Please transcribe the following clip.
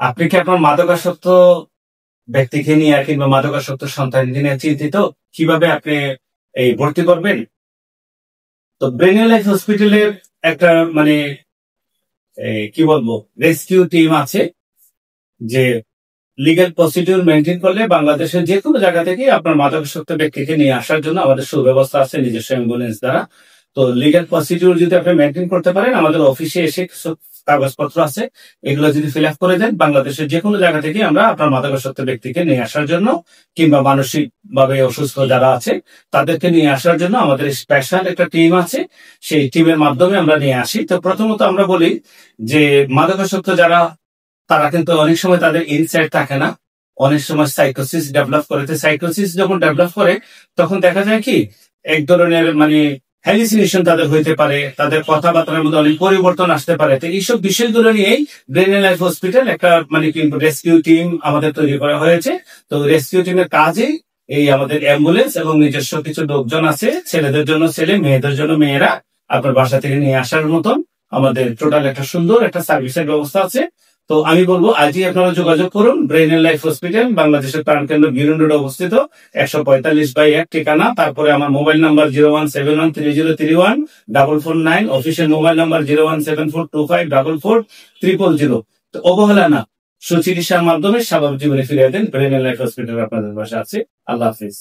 আপনি কি আপনার মাদকাসক্ত ব্যক্তিকে নিয়ে কিংবা মাদকাসক্ত সন্তানকে নিয়ে চিন্তিত? কিভাবে আপনি এই ভর্তি করবেন? তো ব্রেনিয়া লাইফ হসপিটালের একটা মানে কি বলবো রেস্কিউ টিম আছে, যে লিগ্যাল প্রসিডিউর মেনটেন করলে বাংলাদেশের যে কোনো জায়গা থেকে আপনার মাদকাসক্ত ব্যক্তিকে নিয়ে আসার জন্য আমাদের সুব্যবস্থা আছে নিজস্ব অ্যাম্বুলেন্স দ্বারা। তো লিগ্যাল প্রসিডিউর যদি আপনি মেনটেন করতে পারেন, আমাদের অফিসে এসে কিছু কাগজপত্র আছে, এগুলো যদি ফিল আপ করে দেন, বাংলাদেশের যে কোনো জায়গা থেকে আমরা আপনার মাদকাসক্ত ব্যক্তিকে নিয়ে আসার জন্য কিংবা মানসিক ভাবে অসুস্থ যারা আছে তাদেরকে নিয়ে আসার জন্য আমাদের স্পেশাল একটা টিম আছে। সেই টিমের মাধ্যমে আমরা নিয়ে আসি। তো প্রথমত আমরা বলি যে মাদকাসক্ত যারা, তারা কিন্তু অনেক সময় তাদের ইনসাইট থাকে না, অনেক সময় সাইকোসিস ডেভেলপ করে। সাইকোসিস যখন ডেভেলপ করে তখন দেখা যায় কি এক ধরনের হ্যালুসিনেশন তাদের হইতে পারে, তাদের কথাবার্তার মধ্যে অনেক পরিবর্তন আসতে পারে। তো এইসব বিষয়গুলো নিয়েই ব্রেনিয়া লাইফ হসপিটাল একটা রেস্কিউ টিম আমাদের তৈরি করা হয়েছে। তো রেস্কিউ টিমের কাজেই এই আমাদের অ্যাম্বুলেন্স এবং নিজস্ব কিছু লোকজন আছে, ছেলেদের জন্য ছেলে, মেয়েদের জন্য মেয়েরা, আপনার বাসা থেকে নিয়ে আসার মতন আমাদের টোটাল একটা সুন্দর একটা সার্ভিসের ব্যবস্থা আছে। তো আমি বলবো আজই আপনারা যোগাযোগ করুন। ব্রেনিয়া লাইফ হসপিটাল বাংলাদেশের প্রাণকেন্দ্র গিরুন রোডে অবস্থিত, 145/1 ঠিকানা। তারপরে আমার mobile number 01713031449, official mobile number 01742544000। তো অবহেলা না, সুচিকিৎসার মাধ্যমে স্বাভাবিক জীবনে ফিরিয়ে দেন। ব্রেনিয়া লাইফ হসপিটাল আপনাদের পাশে আছে। আল্লাহ হাফিজ।